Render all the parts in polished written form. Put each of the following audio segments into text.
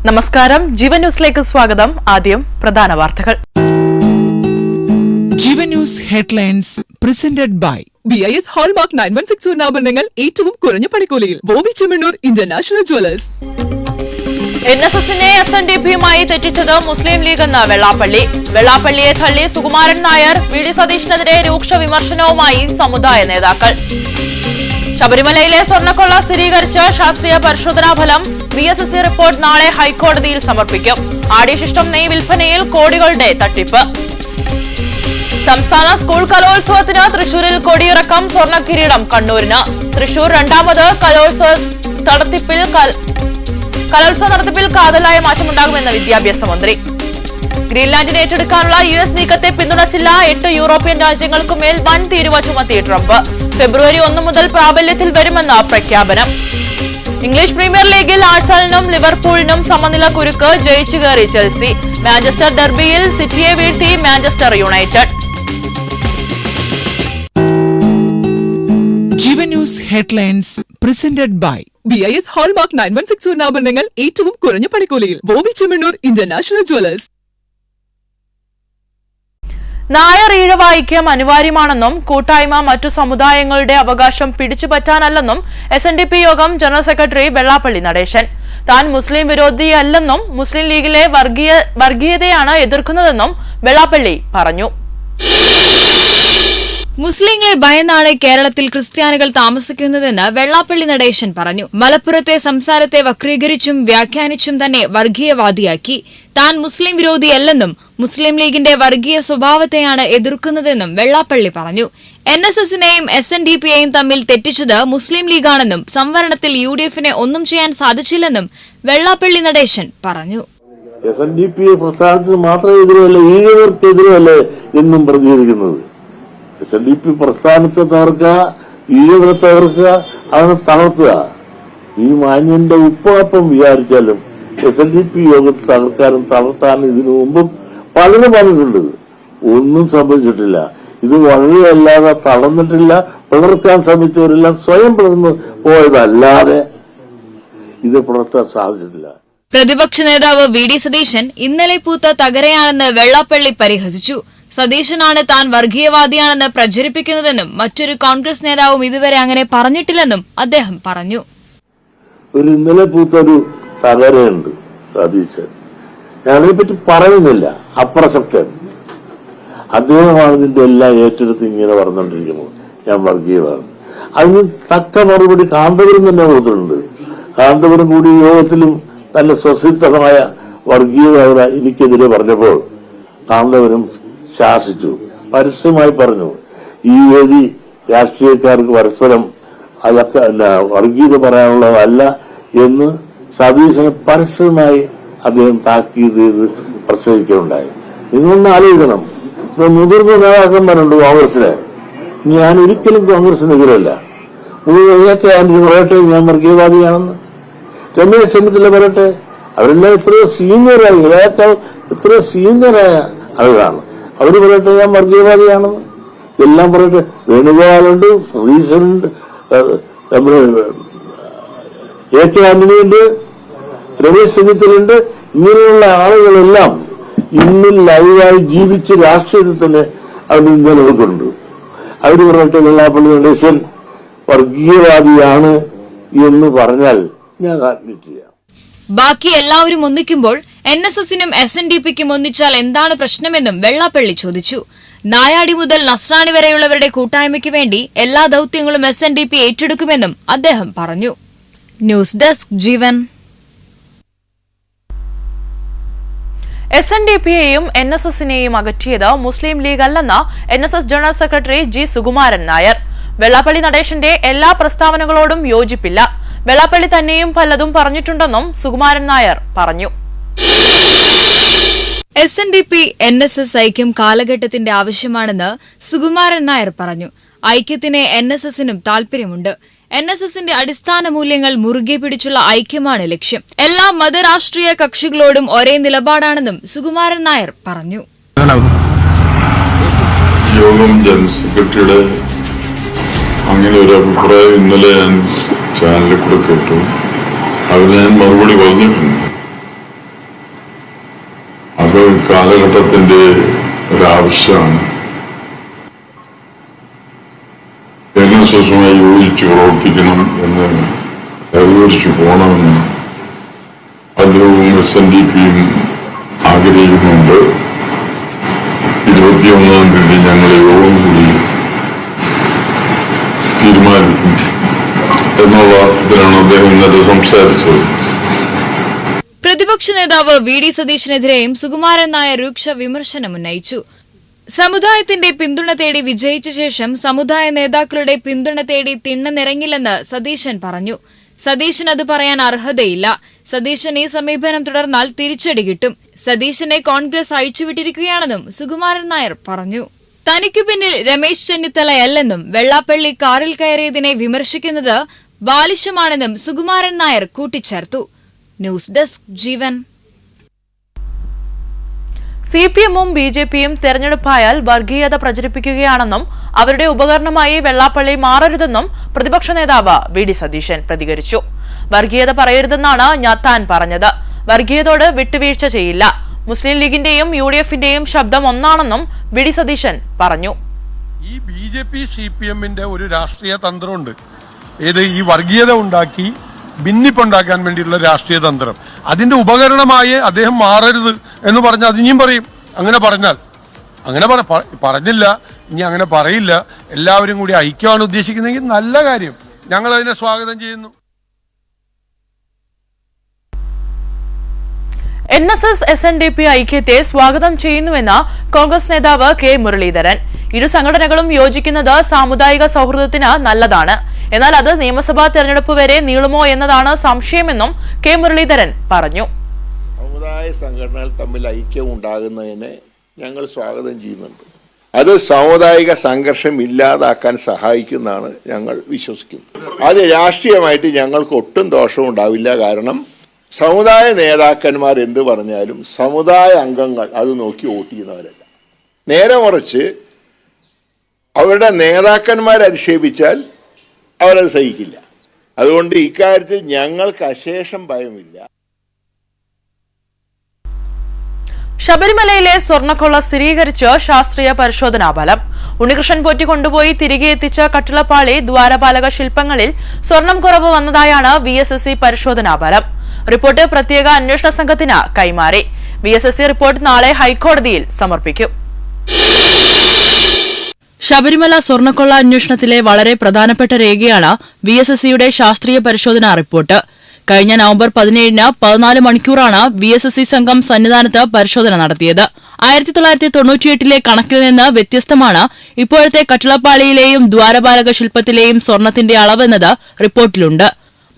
നമസ്കാരം, ജീവൻ ന്യൂസിലേക്ക് സ്വാഗതം. ആദ്യം പ്രധാന വാർത്തകൾ. Jeevan news headlines presented by BIS hallmark 916 സ്വർണ്ണാഭരണങ്ങൾ ഏറ്റവും കുറഞ്ഞ പണിക്കൂലിയിൽ ബോബി ചെമ്മണ്ണൂർ ഇന്റർനാഷണൽ ജ്വല്ലേഴ്സ്. NSSനെ SNDPയുമായി തെറ്റിച്ചത് മുസ്ലിം ലീഗ് എന്ന വെള്ളാപ്പള്ളിയെ തള്ളി സുകുമാരൻ നായർ. VD സതീഷിനെതിരെ രൂക്ഷ വിമർശനവുമായി സമുദായ നേതാക്കൾ. ശബരിമലയിലെ സ്വർണ്ണക്കൊള്ള സ്ഥിരീകരിച്ച് ശാസ്ത്രീയ പരിശോധനാ ഫലം. BSSC റിപ്പോർട്ട് നാളെ ഹൈക്കോടതിയിൽ സമർപ്പിക്കും. ആടിശിഷ്ടം നെയ് വിൽപ്പനയിൽ കോടികളുടെ തട്ടിപ്പ്. സംസ്ഥാന സ്കൂൾ കലോത്സവത്തിന് തൃശൂരിൽ കൊടിയിറക്കം. സ്വർണ്ണ കിരീടം കണ്ണൂരിന്. തൃശൂർ രണ്ടാമത് കലോത്സവ നടത്തിപ്പിൽ കാതലായ മാറ്റമുണ്ടാകുമെന്ന് വിദ്യാഭ്യാസ മന്ത്രി. ഗ്രീൻലാൻഡിനെ ഏറ്റെടുക്കാനുള്ള US നീക്കത്തെ പിന്തുണച്ചില്ല. 8 യൂറോപ്യൻ രാജ്യങ്ങൾക്കുമേൽ വൻ തീരുവ ചുമത്തി ട്രംപ്. ഫെബ്രുവരി 1 മുതൽ പ്രാബല്യത്തിൽ വരുമെന്ന പ്രഖ്യാപനം. ഇംഗ്ലീഷ് പ്രീമിയർ ലീഗിൽ ആഴ്സണലിനും ലിവർപൂളിനും സമനില കുരുക്ക്. ജയിച്ചു കയറി ചെൽസി. മാഞ്ചസ്റ്റർ ഡെർബിയിൽ സിറ്റിയെ വീഴ്ത്തി Manchester United. Jeevan news headlines presented by BIS hallmark 916 സ്വർണ്ണാഭരണങ്ങൾ ഏറ്റവും കുറഞ്ഞ പണിക്കൂലിയിൽ ബോബി ചെമ്മണ്ണൂർ ഇന്റർനാഷണൽ ജ്വല്ലേഴ്സ്. നായർ ഈഴവ ഐക്യം അനിവാര്യമാണെന്നും കൂട്ടായ്മ മറ്റു സമുദായങ്ങളുടെ അവകാശം പിടിച്ചുപറ്റാനല്ലെന്നും SNDP യോഗം ജനറൽ സെക്രട്ടറി വെള്ളാപ്പള്ളി നടേശൻ. താൻ മുസ്ലിം വിരോധിയല്ലെന്നും മുസ്ലിം ലീഗിലെ വർഗീയതയാണ് എതിർക്കുന്നതെന്നും വെള്ളാപ്പള്ളി പറഞ്ഞു. മുസ്ലിങ്ങളെ ഭയന്നാണ് കേരളത്തിൽ ക്രിസ്ത്യാനികൾ താമസിക്കുന്നതെന്ന് വെള്ളാപ്പള്ളി നടേശൻ പറഞ്ഞു. മലപ്പുറത്തെ സംസാരത്തെ വക്രീകരിച്ചും വ്യാഖ്യാനിച്ചും തന്നെ വർഗീയവാദിയാക്കി. താൻ മുസ്ലിം വിരോധിയല്ലെന്നും മുസ്ലിം ലീഗിന്റെ വർഗീയ സ്വഭാവത്തെയാണ് എതിർക്കുന്നതെന്നും വെള്ളാപ്പള്ളി പറഞ്ഞു. NSSനെയും SNDPയെയും തമ്മിൽ തെറ്റിച്ചത് മുസ്ലിം ലീഗാണെന്നും സംവരണത്തിൽ UDFനെ ഒന്നും ചെയ്യാൻ സാധിച്ചില്ലെന്നും വെള്ളാപ്പള്ളി നടേശൻ പറഞ്ഞു. SNDP പ്രസ്ഥാനത്തിന് മാത്രം എതിരല്ല, ഈഴവർക്കെതിരല്ലേ എന്നും പ്രതികരിക്കുന്നത്. SNDP പ്രസ്ഥാനത്തെ തകർക്കുക, ഈഴവരെ തകർക്കുക, അതിനെ തളർത്തുക. ഈ മാന്യന്റെ ഉപ്പാപ്പം വിചാരിച്ചാലും SNDP യോഗത്തെ തകർക്കാനും തളർത്താനും ഇതിനു മുമ്പും പലരും പറഞ്ഞിട്ടുണ്ട്. ഒന്നും സംഭവിച്ചിട്ടില്ല. ഇത് വളരെയല്ലാതെ തളർന്നിട്ടില്ല. പിളർക്കാൻ ശ്രമിച്ചവരെല്ലാം സ്വയം പിളർന്നു പോയതല്ലാതെ ഇത് പിളർത്താൻ സാധിച്ചിട്ടില്ല. പ്രതിപക്ഷ നേതാവ് VD സതീശൻ ഇന്നലെ പൂത്ത തകരയാണെന്ന് വെള്ളാപ്പള്ളി പരിഹസിച്ചു. സതീശനാണ് താൻ വർഗീയവാദിയാണെന്ന് പ്രചരിപ്പിക്കുന്നതെന്നും മറ്റൊരു കോൺഗ്രസ് നേതാവും ഇതുവരെ അങ്ങനെ പറഞ്ഞിട്ടില്ലെന്നും അദ്ദേഹം പറഞ്ഞു. ഒരു ഇന്നലെ പൂത്തൊരു തകരയുണ്ട് സതീശൻ. ഞാനതിനെപ്പറ്റി പറയുന്നില്ല, അപ്രസക്തൻ. അദ്ദേഹമാണ് ഇതിന്റെ എല്ലാം ഏറ്റെടുത്ത് ഇങ്ങനെ പറഞ്ഞുകൊണ്ടിരിക്കുന്നത് ഞാൻ വർഗീയവാദം. അതിന് തക്ക മറുപടി കാന്തപുരം തന്നെ കൊടുത്തിട്ടുണ്ട്. കാന്തപുരം കൂടി യോഗത്തിലും തന്റെ സ്വസിദ്ധമായ വർഗീയത എനിക്കെതിരെ പറഞ്ഞപ്പോൾ കാന്തപുരം ശാസിച്ചു, പരസ്യമായി പറഞ്ഞു. ഈ വേദി രാഷ്ട്രീയക്കാർക്ക് പരസ്പരം അതൊക്കെ വർഗീയത പറയാനുള്ളതല്ല എന്ന് സതീശന് പരസ്യമായി അദ്ദേഹം താക്കീത് ചെയ്ത് പ്രസംഗിക്കുകയുണ്ടായി. നിങ്ങളൊന്ന് ആലോചിക്കണം. ഇപ്പൊ മുതിർന്ന നേതാക്കന്മാരുണ്ട് കോൺഗ്രസിലെ. ഞാൻ ഒരിക്കലും കോൺഗ്രസിനെതിരല്ല. ആന്റണി പറയട്ടെ ഞാൻ വർഗീയവാദിയാണെന്ന്. രമേശ് ചെന്നിത്തല പറയട്ടെ. അവരെല്ലാം എത്രയോ സീനിയറായി, ഇളയേക്കാൾ എത്രയോ സീനിയറായ ആളുകളാണ്. അവര് പറയട്ടെ ഞാൻ വർഗീയവാദിയാണെന്ന്. എല്ലാം പറയട്ടെ. വേണുഗോപാലുണ്ട്, സതീശനുണ്ട്, നമ്മുടെ AK ആന്റണിയുണ്ട്, രമേശ് ചെന്നിത്തലുണ്ട്. ഇങ്ങനെയുള്ള ആളുകളെല്ലാം ഇന്നിൽ ലൈവായി ജീവിച്ച് രാഷ്ട്രീയത്തിൽ തന്നെ അവർ നിലനിൽക്കുന്നുണ്ട്. അവര് പറയട്ടെ വെള്ളാപ്പള്ളി നടേശൻ വർഗീയവാദിയാണ് എന്ന് പറഞ്ഞാൽ ഞാൻ അഡ്മിറ്റ് ചെയ്യാം. ബാക്കി എല്ലാവരും ഒന്നിക്കുമ്പോൾ NSSനും SNDPക്കും ഒന്നിച്ചാൽ എന്താണ് പ്രശ്നമെന്നും വെള്ളാപ്പള്ളി ചോദിച്ചു. നായാടി മുതൽ നസ്രാണി വരെയുള്ളവരുടെ കൂട്ടായ്മയ്ക്ക് വേണ്ടി എല്ലാ ദൌത്യങ്ങളും SNDP ഏറ്റെടുക്കുമെന്നും അദ്ദേഹം പറഞ്ഞു. News desk Jeevan. SNDPയെയും NSSനെയും അകറ്റിയത് മുസ്ലിം ലീഗ് അല്ലെന്ന് NSS general secretary G. Sukumaran Nair. Vellappally നടേശന്റെ എല്ലാ പ്രസ്താവനകളോടും യോജിപ്പില്ല. വെള്ളാപ്പള്ളി തന്നെയും പലതും പറഞ്ഞിട്ടുണ്ടെന്നും സുകുമാരൻ നായർ പറഞ്ഞു. SNDP NSS ഐക്യം കാലഘട്ടത്തിന്റെ ആവശ്യമാണെന്ന് സുകുമാരൻ നായർ പറഞ്ഞു. ഐക്യത്തിന് NSSനും താൽപര്യമുണ്ട്. NSSന്റെ അടിസ്ഥാന മൂല്യങ്ങൾ മുറുകെ പിടിച്ചുള്ള ഐക്യമാണ് ലക്ഷ്യം. എല്ലാ മതരാഷ്ട്രീയ കക്ഷികളോടും ഒരേ നിലപാടാണെന്നും സുകുമാരൻ നായർ പറഞ്ഞു. യോഗം ജനറൽ സെക്രട്ടറിയുടെ അങ്ങനെ ഒരു അഭിപ്രായം ഇന്നലെ ഞാൻ ചാനലിൽ കൂടെ കേട്ടു. അതിന് ഞാൻ മറുപടി പറഞ്ഞിട്ടുണ്ട്. അത് കാലഘട്ടത്തിന്റെ ഒരാവശ്യമാണ്. NSSമായി യോജിച്ച് പ്രവർത്തിക്കണം എന്ന് സഹകരിച്ചു പോകണമെന്ന് അദ്ദേഹവും SNDPയും ആഗ്രഹിക്കുന്നുണ്ട്. 21-ാം തീയതി ഞങ്ങൾ യോഗം കൂടി തീരുമാനിക്കും എന്നുള്ള അർത്ഥത്തിലാണ് അദ്ദേഹം ഇന്നലെ സംസാരിച്ചത്. പ്രതിപക്ഷ നേതാവ് VD സതീശനെതിരെയും സുകുമാരൻ നായർ രൂക്ഷ വിമർശനം ഉന്നയിച്ചു. സമുദായത്തിന്റെ പിന്തുണ തേടി വിജയിച്ച ശേഷം സമുദായ നേതാക്കളുടെ പിന്തുണ തേടി തിണ്ണനിറങ്ങില്ലെന്ന് സതീശൻ പറഞ്ഞു. സതീശൻ അത് പറയാൻ അർഹതയില്ല. സതീശൻ ഈ സമീപനം തുടർന്നാൽ തിരിച്ചടി കിട്ടും. സതീശനെ കോൺഗ്രസ് അഴിച്ചുവിട്ടിരിക്കുകയാണെന്നും സുകുമാരൻ നായർ പറഞ്ഞു. തനിക്കു പിന്നിൽ രമേശ് ചെന്നിത്തലയല്ലെന്നും വെള്ളാപ്പള്ളി കാറിൽ കയറിയതിനെ വിമർശിക്കുന്നത് ബാലിശമാണെന്നും സുകുമാരൻ നായർ കൂട്ടിച്ചേർത്തു. ന്യൂസ് ഡെസ്ക് ജീവൻ. CPM-ഉം BJP-യും തെരഞ്ഞെടുപ്പായാൽ വർഗീയത പ്രചരിപ്പിക്കുകയാണെന്നും അവരുടെ ഉപകരണമായി വെള്ളാപ്പള്ളി മാറരുതെന്നും പ്രതിപക്ഷ നേതാവ് VD സതീശൻ പ്രതികരിച്ചു. വർഗീയത പറയരുതെന്നാണ് താൻ പറഞ്ഞത്. വർഗീയതയോട് വിട്ടുവീഴ്ച ചെയ്യില്ല. മുസ്ലിം ലീഗിന്റെയും UDF-ന്റെയും ശബ്ദം ഒന്നാണെന്നും VD സതീശൻ പറഞ്ഞു. ഈ BJP CPM-ന്റെ ഒരു രാഷ്ട്രീയ തന്ത്രമുണ്ട്. ഏത് ഈ വർഗീയത ഉണ്ടാക്കി ഭിന്നിപ്പുണ്ടാക്കാൻ വേണ്ടിയിട്ടുള്ള രാഷ്ട്രീയ തന്ത്രം. അതിന്റെ ഉപകരണമായി അദ്ദേഹം മാറരുത് എന്ന് പറഞ്ഞാൽ അത് ഇനിയും പറയും. അങ്ങനെ പറഞ്ഞാൽ പറഞ്ഞില്ല, ഇനി അങ്ങനെ പറയില്ല. എല്ലാവരും കൂടി ഐക്യമാണ് ഉദ്ദേശിക്കുന്നതെങ്കിൽ നല്ല കാര്യം, ഞങ്ങൾ അതിനെ സ്വാഗതം ചെയ്യുന്നു. NSS SNDP ഐക്യത്തെ സ്വാഗതം ചെയ്യുന്നുവെന്ന് കോൺഗ്രസ് നേതാവ് K മുരളീധരൻ. ഇരു സംഘടനകളും യോജിക്കുന്നത് സാമുദായിക സൗഹൃദത്തിന് നല്ലതാണ്. എന്നാൽ അത് നിയമസഭാ തെരഞ്ഞെടുപ്പ് വരെ നീളുമോ എന്നതാണ് സംശയമെന്നും K മുരളീധരൻ പറഞ്ഞു. സമുദായ സംഘടനകൾ തമ്മിൽ ഐക്യം ഉണ്ടാകുന്നതിനെ ഞങ്ങൾ സ്വാഗതം ചെയ്യുന്നുണ്ട്. അത് സാമുദായിക സംഘർഷം ഇല്ലാതാക്കാൻ സഹായിക്കുന്നതാണ് ഞങ്ങൾ വിശ്വസിക്കുന്നത്. അത് രാഷ്ട്രീയമായിട്ട് ഞങ്ങൾക്ക് ഒട്ടും ദോഷവും ഉണ്ടാവില്ല. കാരണം സമുദായ നേതാക്കന്മാർ എന്ത് പറഞ്ഞാലും സമുദായ അംഗങ്ങൾ അത് നോക്കി വോട്ട് ചെയ്യുന്നവരല്ല. നേരെ മറിച്ച് അവരുടെ നേതാക്കന്മാരെ അധിക്ഷേപിച്ചാൽ അവരത് സഹിക്കില്ല. അതുകൊണ്ട് ഇക്കാര്യത്തിൽ ഞങ്ങൾക്ക് അശേഷം ഭയമില്ല. ശബരിമലയിലെ സ്വർണ്ണക്കൊള്ള സ്ഥിരീകരിച്ച് ശാസ്ത്രീയ പരിശോധനാ ഫലം. ഉണ്ണികൃഷ്ണൻ പോറ്റി കൊണ്ടുപോയി തിരികെ എത്തിച്ച കട്ടിളപ്പാളി ദ്വാരപാലക ശില്പങ്ങളിൽ സ്വർണം കുറവ് വന്നതായാണ് VSSC പരിശോധനാ ഫലം. റിപ്പോർട്ട് പ്രത്യേക അന്വേഷണ സംഘത്തിന് കൈമാറി. VSSC റിപ്പോർട്ട് നാളെ ഹൈക്കോടതിയിൽ സമർപ്പിക്കും. ശബരിമല സ്വർണ്ണക്കൊള്ള അന്വേഷണത്തിലെ വളരെ പ്രധാനപ്പെട്ട രേഖയാണ് VSSCയുടെ ശാസ്ത്രീയ പരിശോധനാ റിപ്പോർട്ട്. കഴിഞ്ഞ നവംബർ 17-ന് 14 മണിക്കൂറാണ് VSSC സംഘം സന്നിധാനത്ത് പരിശോധന നടത്തിയത്. 1998-ലെ കണക്കിൽ നിന്ന് വ്യത്യസ്തമാണ് ഇപ്പോഴത്തെ കട്ടിളപ്പാളിയിലെയും ദ്വാരപാലക ശില്പത്തിലെയും സ്വർണത്തിന്റെ അളവെന്നത് റിപ്പോർട്ടിലുണ്ട്.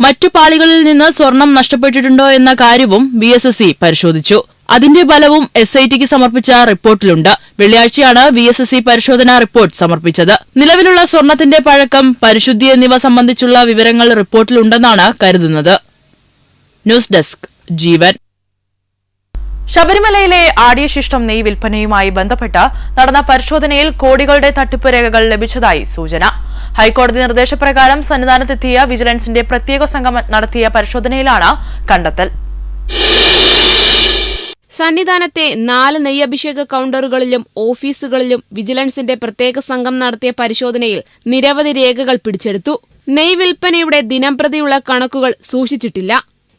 മറ്റു പാളികളിൽ നിന്ന് സ്വർണം നഷ്ടപ്പെട്ടിട്ടുണ്ടോ എന്ന കാര്യവും VSSC പരിശോധിച്ചു. അതിന്റെ ഫലവും SITക്ക് സമർപ്പിച്ച റിപ്പോർട്ടിലുണ്ട്. വെള്ളിയാഴ്ചയാണ് VSSC പരിശോധനാ റിപ്പോർട്ട് സമർപ്പിച്ചത്. നിലവിലുള്ള സ്വർണത്തിന്റെ പഴക്കം, പരിശുദ്ധി എന്നിവ സംബന്ധിച്ചുള്ള വിവരങ്ങൾ റിപ്പോർട്ടിലുണ്ടെന്നാണ് കരുതുന്നത്. ന്യൂസ് ഡെസ്ക് ജീവൻ. ശബരിമലയിലെ ആടിയശിഷ്ടം നെയ് വിൽപ്പനയുമായി ബന്ധപ്പെട്ട് നടന്ന പരിശോധനയിൽ കോടികളുടെ തട്ടിപ്പ് രേഖകൾ ലഭിച്ചതായി സൂചന. ഹൈക്കോടതി നിർദ്ദേശപ്രകാരം സന്നിധാനത്തെത്തിയ വിജിലൻസിന്റെ പ്രത്യേക സംഘം നടത്തിയ പരിശോധനയിലാണ് കണ്ടെത്തൽ. സന്നിധാനത്തെ 4 നെയ്യഭിഷേക കൌണ്ടറുകളിലും ഓഫീസുകളിലും വിജിലൻസിന്റെ പ്രത്യേക സംഘം നടത്തിയ പരിശോധനയിൽ നിരവധി രേഖകൾ പിടിച്ചെടുത്തു. നെയ് വിൽപ്പനയുടെ ദിനംപ്രതിയുള്ള കണക്കുകൾ സൂക്ഷിച്ചിട്ടില്ല.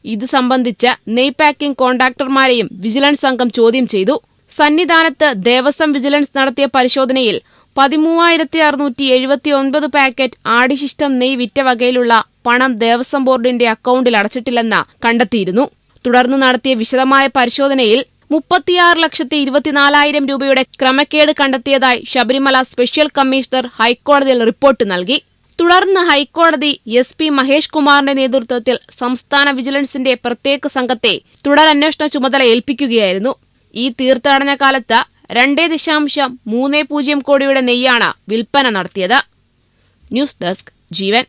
ഇത് സംബന്ധിച്ച് നെയ് പാക്കിംഗ് കോൺട്രാക്ടർമാരെയും വിജിലൻസ് സംഘം ചോദ്യം ചെയ്തു. സന്നിധാനത്ത് ദേവസ്വം വിജിലൻസ് നടത്തിയ പരിശോധനയിൽ 13,679 പാക്കറ്റ് ആടിശിഷ്ടം നെയ് വിറ്റ വകയിലുള്ള പണം ദേവസ്വം ബോർഡിന്റെ അക്കൌണ്ടിൽ അടച്ചിട്ടില്ലെന്ന് കണ്ടെത്തിയിരുന്നു. തുടർന്ന് നടത്തിയ വിശദമായ പരിശോധനയിൽ 36,24,000 രൂപയുടെ ക്രമക്കേട് കണ്ടെത്തിയതായി ശബരിമല സ്പെഷ്യൽ കമ്മീഷണർ ഹൈക്കോടതിയിൽ റിപ്പോർട്ട് നൽകി. തുടർന്ന് ഹൈക്കോടതി SP മഹേഷ് കുമാറിന്റെ നേതൃത്വത്തിൽ സംസ്ഥാന വിജിലൻസിന്റെ പ്രത്യേക സംഘത്തെ തുടരന്വേഷണ ചുമതല ഏൽപ്പിക്കുകയായിരുന്നു. ഈ തീർത്ഥാടന കാലത്ത് 2.30 കോടിയുടെ നെയ്യാണ് വിൽപ്പന നടത്തിയത്. ന്യൂസ് ഡെസ്ക് ജീവൻ.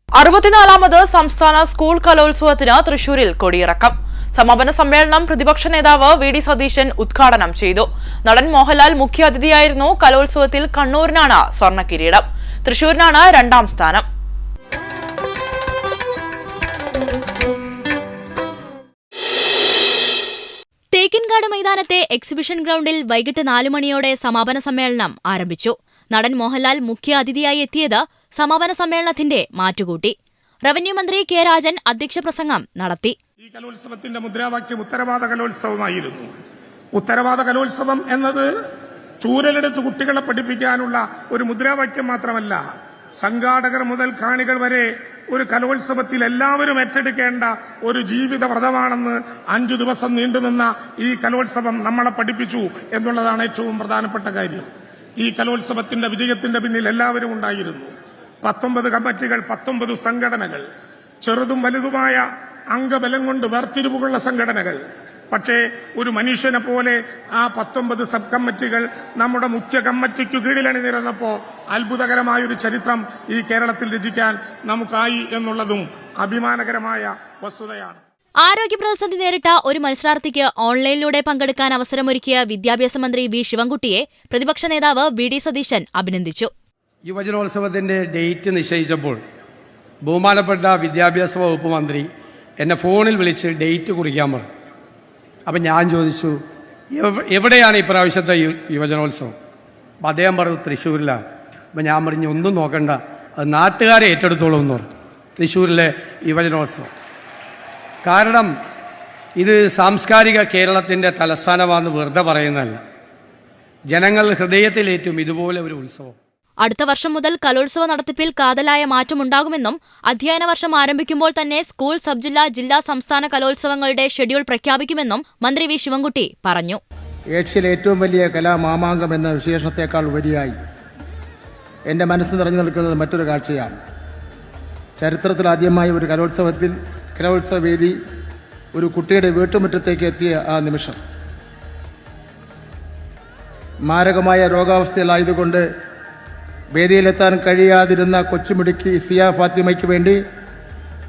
64ാമത് സംസ്ഥാന സ്കൂൾ കലോത്സവത്തിന് തൃശൂരിൽ കൊടിയിറക്കം. സമാപന സമ്മേളനം പ്രതിപക്ഷ നേതാവ് VD സതീശൻ ഉദ്ഘാടനം ചെയ്തു. നടൻ മോഹൻലാൽ മുഖ്യാതിഥിയായിരുന്നു. കലോത്സവത്തിൽ കണ്ണൂരിനാണ് സ്വർണ്ണ കിരീടം. തൃശൂരിനാണ് 2ാം സ്ഥാനം. തേക്കിൻകാട് കാക്കനാട് മൈതാനത്തെ എക്സിബിഷൻ ഗ്രൗണ്ടിൽ വൈകിട്ട് 4 മണിയോടെ സമാപന സമ്മേളനം ആരംഭിച്ചു. നടൻ മോഹൻലാൽ മുഖ്യ അതിഥിയായി എത്തിയത് സമാപന സമ്മേളനത്തിന്റെ മാറ്റുകൂട്ടി. റവന്യൂ മന്ത്രി കെ രാജൻ അധ്യക്ഷ പ്രസംഗം നടത്തി. ഈ കലോത്സവത്തിന്റെ മുദ്രാവാക്യം ഉത്തരവാദ കലോത്സവമായിരുന്നു. ഉത്തരവാദ കലോത്സവം എന്നത് ചൂരലെടുത്ത് കുട്ടികളെ പഠിപ്പിക്കാനുള്ള ഒരു മുദ്രാവാക്യം മാത്രമല്ല, സംഘാടകർ മുതൽ കാണികൾ വരെ ഒരു കലോത്സവത്തിൽ എല്ലാവരും ഏറ്റെടുക്കേണ്ട ഒരു ജീവിത വ്രതമാണെന്ന് 5 ദിവസം നീണ്ടുനിന്ന ഈ കലോത്സവം നമ്മളെ പഠിപ്പിച്ചു എന്നുള്ളതാണ് ഏറ്റവും പ്രധാനപ്പെട്ട കാര്യം. ഈ കലോത്സവത്തിന്റെ വിജയത്തിന്റെ പിന്നിൽ എല്ലാവരും ഉണ്ടായിരുന്നു. 19 കമ്മിറ്റികൾ, 19 സംഘടനകൾ, ചെറുതും വലുതുമായ അംഗബലം കൊണ്ട് വേർതിരിവുകളുള്ള സംഘടനകൾ. പക്ഷേ ഒരു മനുഷ്യനെ പോലെ ആ 19 സബ് കമ്മിറ്റികൾ നമ്മുടെ മുഖ്യ കമ്മിറ്റിക്കു കീഴിൽ അണിനിരന്നപ്പോൾ അത്ഭുതകരമായൊരു ചരിത്രം ഈ കേരളത്തിൽ രചിക്കാൻ നമുക്കായി എന്നുള്ളതും അഭിമാനകരമായ വസ്തുതയാണ്. ആരോഗ്യ പ്രതിസന്ധി നേരിട്ട ഒരു മത്സരാർത്ഥിക്ക് ഓൺലൈനിലൂടെ പങ്കെടുക്കാൻ അവസരമൊരുക്കിയ വിദ്യാഭ്യാസ മന്ത്രി വി ശിവൻകുട്ടിയെ പ്രതിപക്ഷ നേതാവ് വി.ഡി. സതീശൻ അഭിനന്ദിച്ചു. യുവജനോത്സവത്തിന്റെ ഡേറ്റ് നിശ്ചയിച്ചപ്പോൾ ബഹുമാനപ്പെട്ട വിദ്യാഭ്യാസ വകുപ്പ് മന്ത്രി എന്നെ ഫോണിൽ വിളിച്ച് ഡേറ്റ് കുറിക്കാൻ പറഞ്ഞു. അപ്പം ഞാൻ ചോദിച്ചു, എവിടെയാണ് ഇപ്രാവശ്യത്തെ യുവജനോത്സവം? അപ്പം അദ്ദേഹം പറഞ്ഞു, തൃശ്ശൂരിലാണ്. അപ്പം ഞാൻ പറഞ്ഞു, ഒന്നും നോക്കണ്ട, അത് നാട്ടുകാരെ ഏറ്റെടുത്തോളൂ എന്ന് പറഞ്ഞു. തൃശ്ശൂരിലെ യുവജനോത്സവം. കാരണം ഇത് സാംസ്കാരിക കേരളത്തിൻ്റെ തലസ്ഥാനമാണെന്ന് വെറുതെ പറയുന്നതല്ല, ജനങ്ങൾ ഹൃദയത്തിലേറ്റും ഇതുപോലെ ഒരു ഉത്സവം. അടുത്ത വർഷം മുതൽ കലോത്സവ നടത്തിപ്പിൽ കാതലായ മാറ്റമുണ്ടാകുമെന്നും അധ്യയന വർഷം ആരംഭിക്കുമ്പോൾ തന്നെ സ്കൂൾ, സബ് ജില്ലാ, ജില്ലാ, സംസ്ഥാന കലോത്സവങ്ങളുടെ ഷെഡ്യൂൾ പ്രഖ്യാപിക്കുമെന്നും മന്ത്രി വി ശിവൻകുട്ടി പറഞ്ഞു. ഏഷ്യയിലെ ഏറ്റവും വലിയ കലാമാമാങ്കം എന്ന വിശേഷണത്തെക്കാൾ ഉപരിയായി എൻ്റെ മനസ്സ് നിറഞ്ഞു നിൽക്കുന്നത് മറ്റൊരു കാഴ്ചയാണ്. ചരിത്രത്തിൽ ആദ്യമായി ഒരു കലോത്സവ വേദി ഒരു കുട്ടിയുടെ വീട്ടുമുറ്റത്തേക്ക് എത്തിയ ആ നിമിഷം. മാരകമായ രോഗാവസ്ഥയിലായതുകൊണ്ട് വേദിയിലെത്താൻ കഴിയാതിരുന്ന കൊച്ചുമിടുക്കി സിയ ഫാത്തിമയ്ക്ക് വേണ്ടി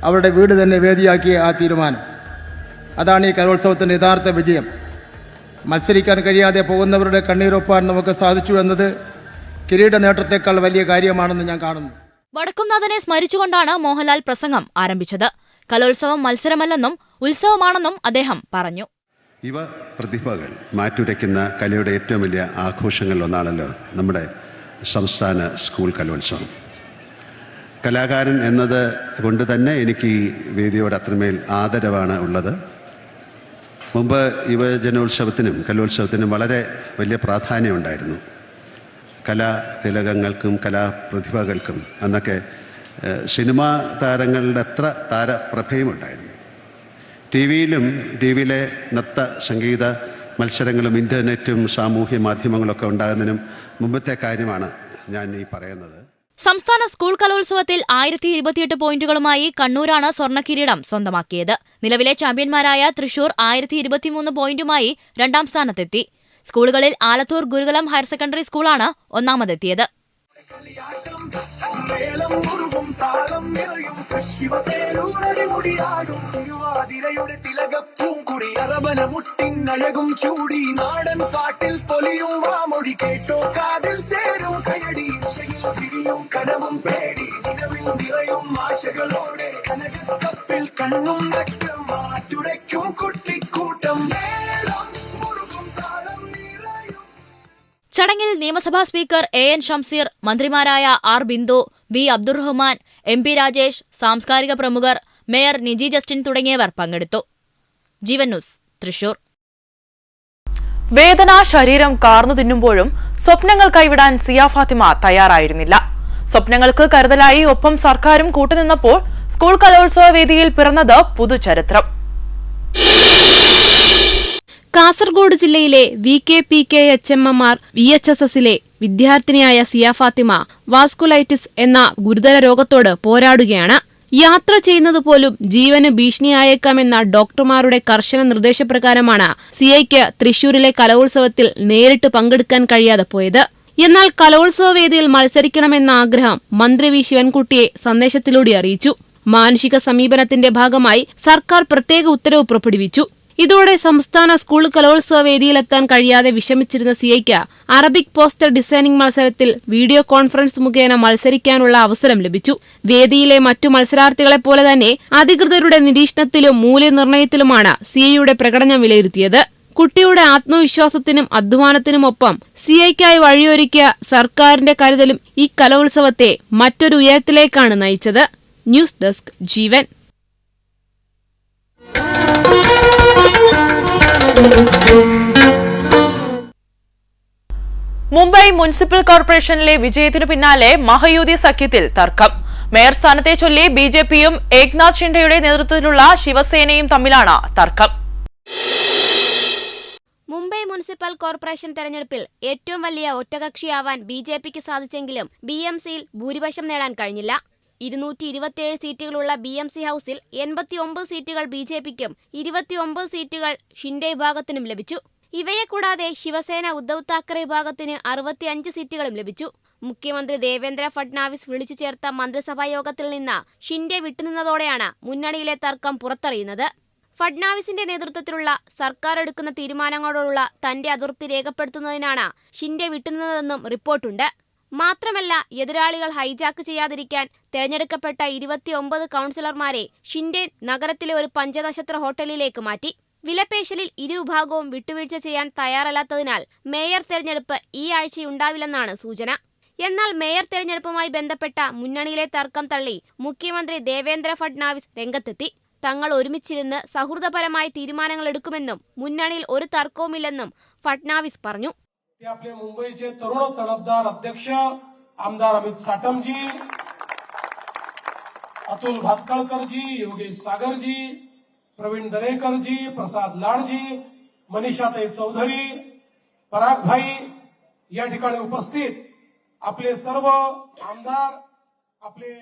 അവരുടെ വീട് തന്നെ വേദിയാക്കിയ ആ തീരുമാനം, അതാണ് ഈ കലോത്സവത്തിൻ്റെ യഥാർത്ഥ വിജയം. മത്സരിക്കാൻ കഴിയാതെ പോകുന്നവരുടെ കണ്ണീരൊപ്പാൻ നമുക്ക് സാധിച്ചു എന്നത് കിരീട നേട്ടത്തെക്കാൾ വലിയ കാര്യമാണെന്ന് ഞാൻ കാണുന്നു. വടക്കുംനാഥനെ സ്മരിച്ചുകൊണ്ടാണ് മോഹൻലാൽ പ്രസംഗം ആരംഭിച്ചത്. കലോത്സവം മത്സരമല്ലെന്നും ഉത്സവമാണെന്നും അദ്ദേഹം പറഞ്ഞു. യുവ പ്രതിഭകൾ മാറ്റുരയ്ക്കുന്ന കലയുടെ ഏറ്റവും വലിയ ആഘോഷങ്ങളിലൊന്നാണല്ലോ നമ്മുടെ സംസ്ഥാന സ്കൂൾ കലോത്സവം. കലാകാരൻ എന്നത് കൊണ്ട് തന്നെ എനിക്ക് ഈ വേദിയോട് അത്രമേൽ ആദരവാണ് ഉള്ളത്. മുമ്പ് യുവജനോത്സവത്തിനും കലോത്സവത്തിനും വളരെ വലിയ പ്രാധാന്യമുണ്ടായിരുന്നു. കലാതിലകങ്ങൾക്കും കലാപ്രതിഭകൾക്കും അന്നൊക്കെ സിനിമാ താരങ്ങളുടെ അത്ര താരപ്രഭയുമുണ്ടായിരുന്നു. ടിവിയിലെ നൃത്ത സംഗീത മത്സരങ്ങളും ഇൻ്റർനെറ്റും സാമൂഹ്യ മാധ്യമങ്ങളൊക്കെ ഉണ്ടാകുന്നതിനും മുമ്പത്തെ കാര്യമാണ് ഞാൻ ഈ പറയുന്നത്. സംസ്ഥാന സ്കൂൾ കലോത്സവത്തിൽ 1028 പോയിന്റുകളുമായി കണ്ണൂരാണ് സ്വർണ്ണക്കിരീടം സ്വന്തമാക്കിയത്. നിലവിലെ ചാമ്പ്യന്മാരായ തൃശൂർ 1023 പോയിന്റുമായി 2ാം സ്ഥാനത്തെത്തി. സ്കൂളുകളിൽ ആലത്തൂർ ഗുരുകുലം ഹയർ സെക്കൻഡറി സ്കൂളാണ് ഒന്നാമതെത്തിയത്. ചടങ്ങിൽ നിയമസഭാ സ്പീക്കർ എ.എൻ. ഷംസീർ, മന്ത്രിമാരായ R. Bindu, V. Abdurahman, M P. Rajesh, സാംസ്കാരിക പ്രമുഖർ, മേയർ നിജി ജസ്റ്റിൻ തുടങ്ങിയവർ പങ്കെടുത്തു. ജീവൻ ന്യൂസ്, തൃശൂർ. വേദന ശരീരം കാർന്നു തിന്നുമ്പോഴും സ്വപ്നങ്ങൾ കൈവിടാൻ സിയ ഫാത്തിമ തയ്യാറായിരുന്നില്ല. സ്വപ്നങ്ങൾക്ക് കരുതലായി ഒപ്പം സർക്കാരും കൂട്ടുനിന്നപ്പോൾ സ്കൂൾ കലോത്സവ വേദിയിൽ പിറന്നത് പുതുചരിത്രം. കാസർഗോഡ് ജില്ലയിലെ VKPKHMMR VHSSലെ വിദ്യാർത്ഥിനിയായ സിയ ഫാത്തിമ വാസ്കുലൈറ്റിസ് എന്ന ഗുരുതര രോഗത്തോട് പോരാടുകയാണ്. യാത്ര ചെയ്യുന്നത് പോലും ജീവന് ഭീഷണിയായേക്കാമെന്ന ഡോക്ടർമാരുടെ കർശന നിർദ്ദേശപ്രകാരമാണ് സിയയ്ക്ക് തൃശൂരിലെ കലോത്സവത്തിൽ നേരിട്ട് പങ്കെടുക്കാൻ കഴിയാതെ പോയത്. എന്നാൽ കലോത്സവ വേദിയിൽ മത്സരിക്കണമെന്ന ആഗ്രഹം മന്ത്രി വി ശിവൻകുട്ടിയെ സന്ദേശത്തിലൂടെ അറിയിച്ചു. മാനുഷിക സമീപനത്തിന്റെ ഭാഗമായി സർക്കാർ പ്രത്യേക ഉത്തരവ് പുറപ്പെടുവിച്ചു. ഇതോടെ സംസ്ഥാന സ്കൂൾ കലോത്സവ വേദിയിലെത്താൻ കഴിയാതെ വിഷമിച്ചിരുന്ന സിയയ്ക്ക് അറബിക് പോസ്റ്റർ ഡിസൈനിംഗ് മത്സരത്തിൽ വീഡിയോ കോൺഫറൻസ് മുഖേന മത്സരിക്കാനുള്ള അവസരം ലഭിച്ചു. വേദിയിലെ മറ്റു മത്സരാർത്ഥികളെപ്പോലെ തന്നെ അധികൃതരുടെ നിരീക്ഷണത്തിലും മൂല്യനിർണ്ണയത്തിലുമാണ് സിയയുടെ പ്രകടനം വിലയിരുത്തിയത്. കുട്ടിയുടെ ആത്മവിശ്വാസത്തിനും അധ്വാനത്തിനുമൊപ്പം സിഐക്കായി വഴിയൊരുക്കിയ സർക്കാരിന്റെ കരുതലും ഈ കലോത്സവത്തെ മറ്റൊരു ഉയരത്തിലേക്കാണ് നയിച്ചത്. ന്യൂസ് ഡെസ്ക് ജീവൻ. മുംബൈ മുനിസിപ്പൽ കോർപ്പറേഷനിലെ വിജയത്തിനു പിന്നാലെ മഹായുതി സഖ്യത്തിൽ തർക്കം. മേയർ സ്ഥാനത്തെ ചൊല്ലി ബിജെപിയും ഏക്നാഥ് ഷിൻഡെയുടെ നേതൃത്വത്തിലുള്ള ശിവസേനയും തമ്മിലാണ് തർക്കം. മുംബൈ മുനിസിപ്പൽ കോർപ്പറേഷൻ തെരഞ്ഞെടുപ്പിൽ ഏറ്റവും വലിയ ഒറ്റകക്ഷിയാവാൻ ബിജെപിക്ക് സാധിച്ചെങ്കിലും ബിഎംസിയിൽ ഭൂരിപക്ഷം നേടാൻ കഴിഞ്ഞില്ല. 227 സീറ്റുകളുള്ള ബിഎംസി ഹൌസിൽ 89 സീറ്റുകൾ ബിജെപിക്കും 29 സീറ്റുകൾ ഷിൻഡെ വിഭാഗത്തിനും ലഭിച്ചു. ഇവയെ കൂടാതെ ശിവസേന ഉദ്ധവ് താക്കറെ വിഭാഗത്തിന് 65 സീറ്റുകളും ലഭിച്ചു. മുഖ്യമന്ത്രി ദേവേന്ദ്ര ഫഡ്നാവിസ് വിളിച്ചു ചേർത്ത മന്ത്രിസഭാ യോഗത്തിൽ നിന്ന് ഷിൻഡെ വിട്ടുനിന്നതോടെയാണ് മുന്നണിയിലെ തർക്കം പുറത്തറിയുന്നത്. ഫഡ്നാവിസിന്റെ നേതൃത്വത്തിലുള്ള സർക്കാർ എടുക്കുന്ന തീരുമാനങ്ങളോടുള്ള തന്റെ അതൃപ്തി രേഖപ്പെടുത്തുന്നതിനാണ് ഷിൻഡെ വിട്ടുനിന്നതെന്നും റിപ്പോർട്ടുണ്ട്. മാത്രമല്ല, എതിരാളികൾ ഹൈജാക്ക് ചെയ്യാതിരിക്കാൻ തെരഞ്ഞെടുക്കപ്പെട്ട 29 കൌൺസിലർമാരെ ഷിൻഡെ നഗരത്തിലെ ഒരു പഞ്ചനക്ഷത്ര ഹോട്ടലിലേക്ക് മാറ്റി. വിലപേശലിൽ ഇരുവിഭാഗവും വിട്ടുവീഴ്ച ചെയ്യാൻ തയ്യാറല്ലാത്തതിനാൽ മേയർ തെരഞ്ഞെടുപ്പ് ഈ ആഴ്ചയുണ്ടാവില്ലെന്നാണ് സൂചന. എന്നാൽ മേയർ തെരഞ്ഞെടുപ്പുമായി ബന്ധപ്പെട്ട മുന്നണിയിലെ തർക്കം തള്ളി മുഖ്യമന്ത്രി ദേവേന്ദ്ര ഫഡ്നാവിസ് രംഗത്തെത്തി. തങ്ങൾ ഒരുമിച്ചിരുന്ന് സൗഹൃദപരമായ തീരുമാനങ്ങൾ എടുക്കുമെന്നും മുന്നണിയിൽ ഒരു തർക്കവുമില്ലെന്നും ഫഡ്നാവിസ് പറഞ്ഞു. आपले मुंबईचे तरुण तडफदार अध्यक्ष आमदार अमित साटमजी, अतुल भातखळकरजी, योगेश सागरजी, प्रवीण दरेकरजी, प्रसाद लाडजी, मनीषाताई चौधरी, पराग भाई या ठिकाणी उपस्थित आपले सर्व आमदार आपले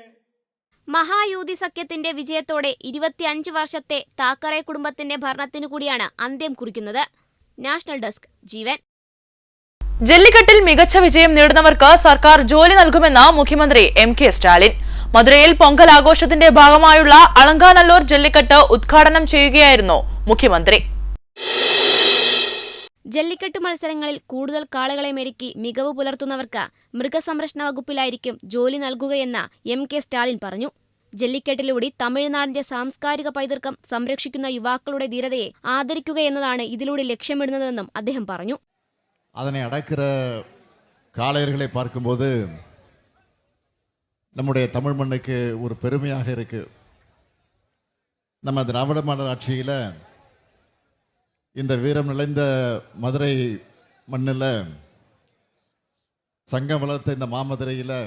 മഹായൂതി സഖ്യത്തിന്റെ വിജയത്തോടെ 25 വർഷത്തെ താക്കറെ കുടുംബത്തിന്റെ ഭരണത്തിനു കൂടിയാണ് അന്ത്യം കുറിക്കുന്നത്. നാഷണൽ ഡെസ്ക് ജീവൻ. ജല്ലിക്കെട്ടിൽ മികച്ച വിജയം നേടുന്നവർക്ക് സർക്കാർ ജോലി നൽകുമെന്ന് മുഖ്യമന്ത്രി എം.കെ. സ്റ്റാലിൻ. മധുരയിൽ പൊങ്കൽ ആഘോഷത്തിന്റെ ഭാഗമായുള്ള അളങ്കാനല്ലൂർ ജല്ലിക്കെട്ട് ഉദ്ഘാടനം ചെയ്യുകയായിരുന്നു മുഖ്യമന്ത്രി. ജല്ലിക്കെട്ട് മത്സരങ്ങളിൽ കൂടുതൽ കാളകളെ മെരുക്കി മികവ് പുലർത്തുന്നവർക്ക് മൃഗസംരക്ഷണ വകുപ്പിലായിരിക്കും ജോലി നൽകുകയെന്ന് എം.കെ. സ്റ്റാലിൻ പറഞ്ഞു. ജല്ലിക്കെട്ടിലൂടെ തമിഴ്നാടിന്റെ സാംസ്കാരിക പൈതൃകം സംരക്ഷിക്കുന്ന യുവാക്കളുടെ ധീരതയെ ആദരിക്കുകയെന്നതാണ് ഇതിലൂടെ ലക്ഷ്യമിടുന്നതെന്നും അദ്ദേഹം പറഞ്ഞു. அதனை அடக்கிற காளையர்களை பார்க்கும்போது நம்முடைய தமிழ் மண்ணுக்கு ஒரு பெருமையாக இருக்கு. நம்ம திராவிட மாடல் ஆட்சியில் இந்த வீரம் நிறைந்த மதுரை மண்ணில் சங்கம் வளர்த்த இந்த மாமதுரையில்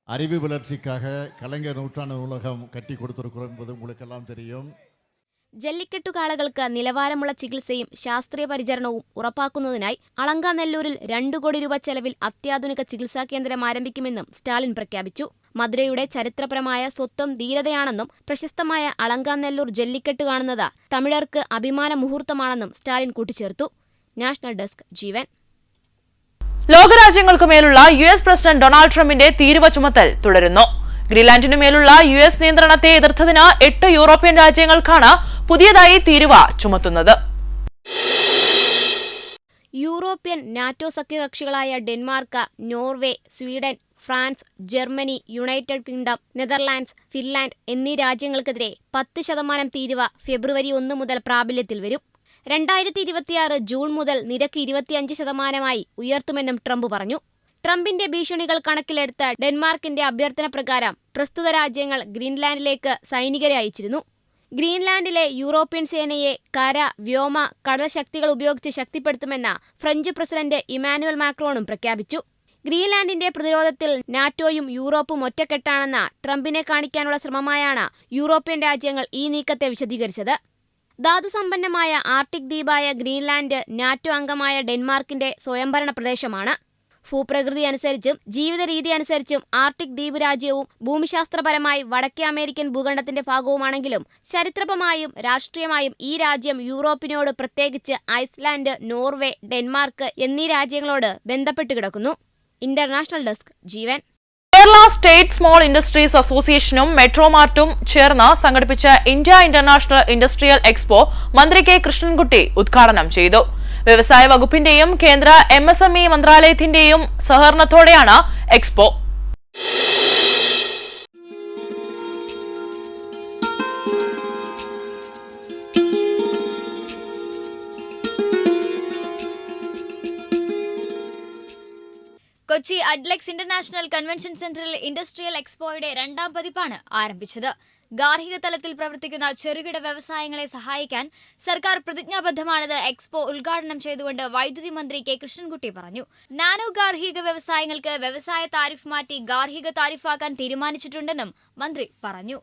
அறிவு வளர்ச்சிக்காக கலைஞர் நூற்றாண்டு நூலகம் கட்டி கொடுத்திருக்கிறோம் என்பது உங்களுக்கெல்லாம் தெரியும். ജല്ലിക്കെട്ടുകാളകൾക്ക് നിലവാരമുള്ള ചികിത്സയും ശാസ്ത്രീയ പരിചരണവും ഉറപ്പാക്കുന്നതിനായി അളങ്കാനെല്ലൂരിൽ 2 കോടി രൂപ ചെലവിൽ അത്യാധുനിക ചികിത്സാ കേന്ദ്രം ആരംഭിക്കുമെന്നും സ്റ്റാലിൻ പ്രഖ്യാപിച്ചു. മധുരയുടെ ചരിത്രപരമായ സ്വത്വം ധീരതയാണെന്നും പ്രശസ്തമായ അളങ്കാനെല്ലൂർ ജല്ലിക്കെട്ട് കാണുന്നത് തമിഴർക്ക് അഭിമാന മുഹൂർത്തമാണെന്നും സ്റ്റാലിൻ കൂട്ടിച്ചേർത്തു. നാഷണൽ ഡെസ്ക് ജീവൻ. ലോകരാജ്യങ്ങൾക്കുമേലുള്ള US പ്രസിഡന്റ് ഡൊണാൾഡ് ട്രംപിന്റെ തീരുവ ചുമത്തൽ തുടരുന്നു. ഗ്രീൻലാൻഡിനുമേലുള്ള US നിയന്ത്രണത്തെ എതിർത്തതിന് 8 യൂറോപ്യൻ രാജ്യങ്ങൾക്കാണ് പുതിയതായി തീരുവ ചുമത്തുന്നത്. യൂറോപ്യൻ നാറ്റോ സഖ്യകക്ഷികളായ Denmark, Norway, Sweden, France, Germany, United Kingdom, Netherlands, Finland എന്നീ രാജ്യങ്ങൾക്കെതിരെ 10% തീരുവ ഫെബ്രുവരി 1 മുതൽ പ്രാബല്യത്തിൽ വരും. 2026 ജൂൺ മുതൽ നിരക്ക് 25% ഉയർത്തുമെന്നും ട്രംപ് പറഞ്ഞു. ട്രംപിന്റെ ഭീഷണികൾ കണക്കിലെടുത്ത് ഡെൻമാർക്കിന്റെ അഭ്യർത്ഥന പ്രകാരം പ്രസ്തുത രാജ്യങ്ങൾ ഗ്രീൻലാൻഡിലേക്ക് സൈനികരെ അയച്ചിരുന്നു. ഗ്രീൻലാൻഡിലെ യൂറോപ്യൻ സേനയെ കര, വ്യോമ, കടൽ ശക്തികൾ ഉപയോഗിച്ച് ശക്തിപ്പെടുത്തുമെന്ന് ഫ്രഞ്ച് പ്രസിഡന്റ് ഇമാനുവൽ മാക്രോണും പ്രഖ്യാപിച്ചു. ഗ്രീൻലാൻഡിന്റെ പ്രതിരോധത്തിൽ നാറ്റോയും യൂറോപ്പും ഒറ്റക്കെട്ടാണെന്ന് ട്രംപിനെ കാണിക്കാനുള്ള ശ്രമമായാണ് യൂറോപ്യൻ രാജ്യങ്ങൾ ഈ നീക്കത്തെ വിശദീകരിച്ചത്. ധാതുസമ്പന്നമായ ആർട്ടിക് ദ്വീപായ ഗ്രീൻലാൻഡ് നാറ്റോ അംഗമായ ഡെൻമാർക്കിന്റെ സ്വയംഭരണ പ്രദേശമാണ്. ഭൂപ്രകൃതി അനുസരിച്ചും ജീവിത രീതി അനുസരിച്ചും ആർട്ടിക് ദ്വീപ് രാജ്യവും ഭൂമിശാസ്ത്രപരമായി വടക്കേ അമേരിക്കൻ ഭൂഖണ്ഡത്തിന്റെ ഭാഗവുമാണെങ്കിലും ചരിത്രപരമായും രാഷ്ട്രീയമായും ഈ രാജ്യം യൂറോപ്പിനോട്, പ്രത്യേകിച്ച് ഐസ്ലാൻഡ്, നോർവേ, ഡെൻമാർക്ക് എന്നീ രാജ്യങ്ങളോട് ബന്ധപ്പെട്ട് കിടക്കുന്നു. ഇന്റർനാഷണൽ ഡെസ്ക് ജീവൻ. കേരള സ്റ്റേറ്റ് സ്മോൾ ഇൻഡസ്ട്രീസ് അസോസിയേഷനും മെട്രോമാർട്ടും ചേർന്ന് സംഘടിപ്പിച്ച ഇന്ത്യ ഇന്റർനാഷണൽ ഇൻഡസ്ട്രിയൽ എക്സ്പോ മന്ത്രി കെ കൃഷ്ണൻകുട്ടി ഉദ്ഘാടനം ചെയ്തു. വ്യവസായ വകുപ്പിന്റെയും കേന്ദ്ര MSME മന്ത്രാലയത്തിന്റെയും സഹകരണത്തോടെയാണ് expo. Kochi Adlux international convention സെന്ററിൽ ഇൻഡസ്ട്രിയൽ എക്സ്പോയുടെ 2ാം പതിപ്പാണ് ആരംഭിച്ചത്. ഗാർഹിക തലത്തിൽ പ്രവർത്തിക്കുന്ന ചെറുകിട വ്യവസായങ്ങളെ സഹായിക്കാൻ സർക്കാർ പ്രതിജ്ഞാബദ്ധമാണെന്ന് എക്സ്പോ ഉദ്ഘാടനം ചെയ്തുകൊണ്ട് വൈദ്യുതി മന്ത്രി കെ കൃഷ്ണൻകുട്ടി പറഞ്ഞു. നാനോ ഗാർഹിക വ്യവസായങ്ങൾക്ക് വ്യവസായ താരിഫ് മാറ്റി ഗാർഹിക താരിഫാക്കാൻ തീരുമാനിച്ചിട്ടുണ്ടെന്നും മന്ത്രി പറഞ്ഞു.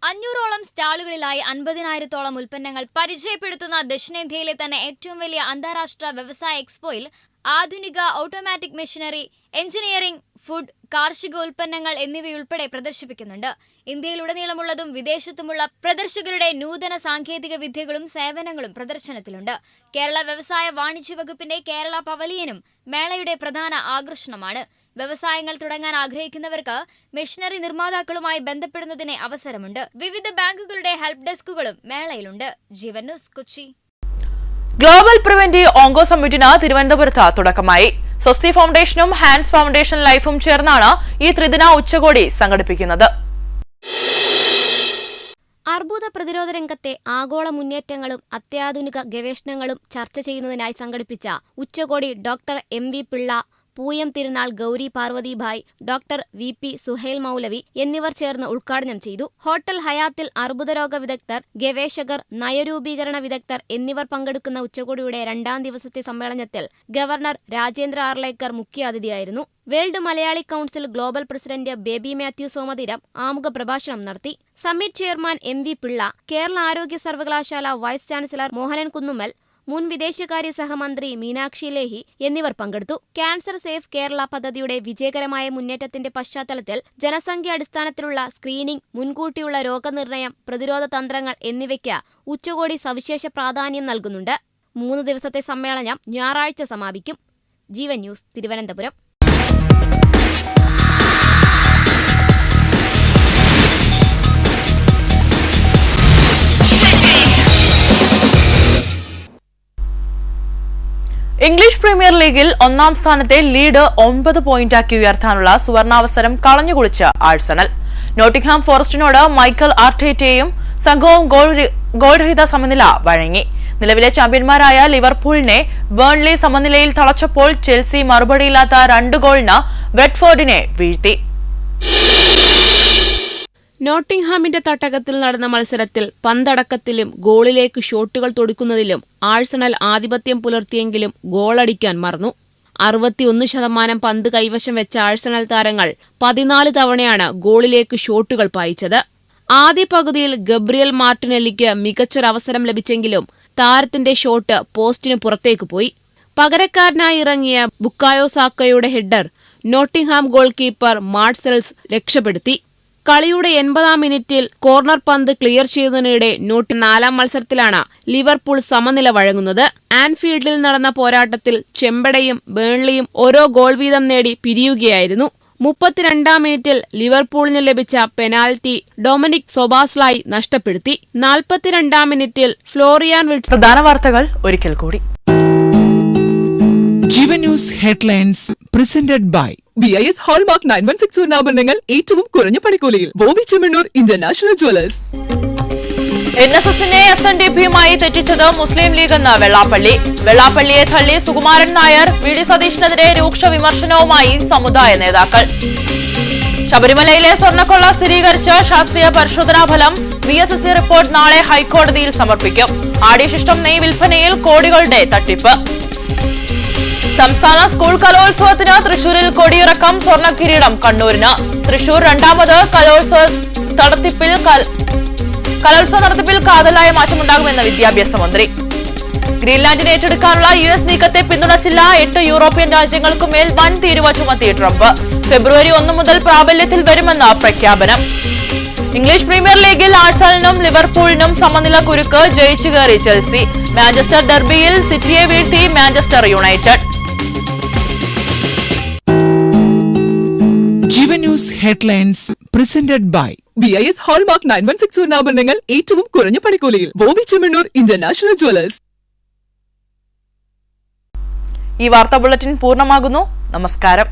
500ഓളം സ്റ്റാളുകളിലായി 50,000-ഓളം ഉൽപ്പന്നങ്ങൾ പരിചയപ്പെടുത്തുന്ന ദക്ഷിണേന്ത്യയിലെ തന്നെ ഏറ്റവും വലിയ അന്താരാഷ്ട്ര വ്യവസായ എക്സ്പോയിൽ ആധുനിക ഓട്ടോമാറ്റിക് മെഷീനറി, എഞ്ചിനീയറിംഗ്, ഫുഡ്, കാർഷിക ഉൽപ്പന്നങ്ങൾ എന്നിവയുൾപ്പെടെ പ്രദർശിപ്പിക്കുന്നുണ്ട്. ഇന്ത്യയിലുടനീളമുള്ളതും വിദേശത്തുമുള്ള പ്രദർശകരുടെ നൂതന സാങ്കേതിക വിദ്യകളും സേവനങ്ങളും പ്രദർശനത്തിലുണ്ട്. കേരള വ്യവസായ വാണിജ്യ വകുപ്പിന്റെ കേരള പവലിയനും മേളയുടെ പ്രധാന ആകർഷണമാണ്. വ്യവസായങ്ങൾ തുടങ്ങാൻ ആഗ്രഹിക്കുന്നവർക്ക് മെഷീനറി നിർമ്മാതാക്കളുമായി ബന്ധപ്പെടുന്നതിന് അവസരമുണ്ട്. വിവിധ ബാങ്കുകളുടെ ഹെൽപ്പ് ഡെസ്കുകളും മേളയിലുണ്ട്. Jeevan news, Kochi. Global preventive onco സമ്മിറ്റിന് തിരുവനന്തപുരത്ത് തുടക്കമായി. സ്വസ്തി ഫൗണ്ടേഷനും ഹാൻഡ്സ് ഫൗണ്ടേഷൻ ലൈഫും ചേർന്നാണ് ഈ ത്രിദിന ഉച്ചകോടി സംഘടിപ്പിക്കുന്നത്. അർബുദ പ്രതിരോധ രംഗത്തെ ആഗോള മുന്നേറ്റങ്ങളും അത്യാധുനിക ഗവേഷണങ്ങളും ചർച്ച ചെയ്യുന്നതിനായി സംഘടിപ്പിച്ച ഉച്ചകോടി ഡോക്ടർ MV പിള്ള, പൂയം തിരുനാൾ ഗൗരി പാർവതിഭായ്, ഡോക്ടർ VP സുഹൈൽ മൗലവി എന്നിവർ ചേർന്ന് ഉദ്ഘാടനം ചെയ്തു. ഹോട്ടൽ ഹയാത്തിൽ അർബുദരോഗ വിദഗ്ധർ, ഗവേഷകർ, നയരൂപീകരണ വിദഗ്ധർ എന്നിവർ പങ്കെടുക്കുന്ന ഉച്ചകോടിയുടെ 2ാം ദിവസത്തെ സമ്മേളനത്തിൽ ഗവർണർ രാജേന്ദ്ര ആർലേക്കർ മുഖ്യാതിഥിയായിരുന്നു. World Malayali council global president Baby Mathew Somatheeram ആമുഖ പ്രഭാഷണം നടത്തി. Summit chairman MV Pillai, Kerala ആരോഗ്യ സർവകലാശാല വൈസ് ചാൻസലർ മോഹനൻ കുന്നുമ്മൽ, മുൻ വിദേശകാര്യ സഹമന്ത്രി മീനാക്ഷി ലേഹി എന്നിവർ പങ്കെടുത്തു. ക്യാൻസർ സേഫ് കേരള പദ്ധതിയുടെ വിജയകരമായ മുന്നേറ്റത്തിന്റെ പശ്ചാത്തലത്തിൽ ജനസംഖ്യ അടിസ്ഥാനത്തിലുള്ള സ്ക്രീനിംഗ്, മുൻകൂട്ടിയുള്ള രോഗനിർണയം, പ്രതിരോധ തന്ത്രങ്ങൾ എന്നിവയ്ക്ക് ഉച്ചകോടി സവിശേഷ പ്രാധാന്യം നൽകുന്നുണ്ട്. 3 ദിവസത്തെ സമ്മേളനം ഞായറാഴ്ച സമാപിക്കും. ജീവൻ ന്യൂസ്, തിരുവനന്തപുരം. ഇംഗ്ലീഷ് പ്രീമിയർ ലീഗിൽ 1ാം സ്ഥാനത്തെ ലീഡ് 9 പോയിന്റാക്കി ഉയർത്താനുള്ള സുവർണാവസരം കളഞ്ഞുകുളിച്ച് ആഴ്സണൽ. നോട്ടിംഗ്ഹാം ഫോറസ്റ്റിനോട് മൈക്കൽ ആർട്ടേറ്റയും സംഘവും ഗോൾരഹിത സമനില വഴങ്ങി. നിലവിലെ ചാമ്പ്യന്മാരായ ലിവർപൂളിനെ ബേൺലി സമനിലയിൽ തളച്ചപ്പോൾ ചെൽസി മറുപടിയില്ലാത്ത 2 ഗോളിന് ബ്രെഡ്ഫോർഡിനെ വീഴ്ത്തി. നോട്ടിംഗ്ഹാമിന്റെ തട്ടകത്തിൽ നടന്ന മത്സരത്തിൽ പന്തടക്കത്തിലും ഗോളിലേക്ക് ഷോട്ടുകൾ തൊടുക്കുന്നതിലും ആഴ്സണൽ ആധിപത്യം പുലർത്തിയെങ്കിലും ഗോളടിക്കാൻ മറന്നു. 61% പന്ത് കൈവശം വെച്ച ആഴ്സണൽ താരങ്ങൾ 14 തവണയാണ് ഗോളിലേക്ക് ഷോട്ടുകൾ പായിച്ചത്. ആദ്യ പകുതിയിൽ ഗബ്രിയൽ മാർട്ടിനെല്ലിക്ക് മികച്ചൊരവസരം ലഭിച്ചെങ്കിലും താരത്തിന്റെ ഷോട്ട് പോസ്റ്റിന് പുറത്തേക്ക് പോയി. പകരക്കാരനായി ഇറങ്ങിയ ബുക്കായോ സാക്കയുടെ header Nottingham goalkeeper Matz Sels രക്ഷപ്പെടുത്തി. കളിയുടെ 80-ാം മിനിറ്റിൽ കോർണർ പന്ത് ക്ലിയർ ചെയ്തതിനിടെ 4ാം മത്സരത്തിലാണ് ലിവർപൂൾ സമനില വഴങ്ങുന്നത്. ആൻഫീൽഡിൽ നടന്ന പോരാട്ടത്തിൽ ചെമ്പടയും ബേൺലിയും ഓരോ ഗോൾ വീതം നേടി പിരിയുകയായിരുന്നു. 32-ാം മിനിറ്റിൽ ലിവർപൂളിന് ലഭിച്ച പെനാൽറ്റി ഡൊമിനിക് സോബാസ്ലായി നഷ്ടപ്പെടുത്തി. 42-ാം മിനിറ്റിൽ ഫ്ലോറിയാൻ വിറ്റ്സ്. പ്രധാന വാർത്തകൾ ഒരിക്കൽ കൂടി. Jeevan news headlines presented by BIS hallmark 9161 സ്വർണ്ണാഭരണങ്ങൾ ഏറ്റവും കുറഞ്ഞ പണിക്കൂലിയിൽ. Bobby Chemmanur international jewellers. NSSനെ SNDPയുമായി തെറ്റിച്ചത് മുസ്ലിം ലീഗ് എന്ന വെള്ളാപ്പള്ളി. വെള്ളാപ്പള്ളിയെ തള്ളി സുകുമാരൻ നായർ. VD സതീഷിനെതിരെ രൂക്ഷ വിമർശനവുമായി സമുദായ നേതാക്കൾ. ശബരിമലയിലെ സ്വർണ്ണക്കൊള്ള സ്ഥിരീകരിച്ച് ശാസ്ത്രീയ പരിശോധനാ ഫലം. VSSC റിപ്പോർട്ട് നാളെ ഹൈക്കോടതിയിൽ സമർപ്പിക്കും. ആടിശിഷ്ടം നെയ് വിൽപ്പനയിൽ കോടികളുടെ തട്ടിപ്പ്. സംസ്ഥാന സ്കൂൾ കലോത്സവത്തിന് തൃശൂരിൽ കൊടിയിറക്കം. സ്വർണ്ണക്കിരീടം കണ്ണൂരിന്. തൃശൂർ 2ാമത് കലോത്സവ നടത്തിപ്പിൽ കാതലായ മാറ്റമുണ്ടാകുമെന്ന് വിദ്യാഭ്യാസ മന്ത്രി. ഗ്രീൻലാൻഡിനെ ഏറ്റെടുക്കാനുള്ള US നീക്കത്തെ പിന്തുണച്ചില്ല. 8 യൂറോപ്യൻ രാജ്യങ്ങൾക്കുമേൽ വൻ തീരുവ ചുമത്തി ട്രംപ്. ഫെബ്രുവരി 1 മുതൽ പ്രാബല്യത്തിൽ വരുമെന്ന് പ്രഖ്യാപനം. ഇംഗ്ലീഷ് പ്രീമിയർ ലീഗിൽ ആഴ്സണലിനും ലിവർപൂളിനും സമനില കുരുക്ക്. ജയിച്ചു കയറി ചെൽസി. മാഞ്ചസ്റ്റർ ഡെർബിയിൽ സിറ്റിയെ വീഴ്ത്തി Manchester United. Jeevan news headlines presented by BIS hallmark 9161 സ്വർണ്ണാഭരണങ്ങൾ ഏറ്റവും കുറഞ്ഞ പണിക്കൂലിയിൽ. Bobby Chemmanur international jewellers. ഈ വാർത്താ ബുള്ളറ്റിൻ പൂർണ്ണമാകുന്നു. നമസ്കാരം.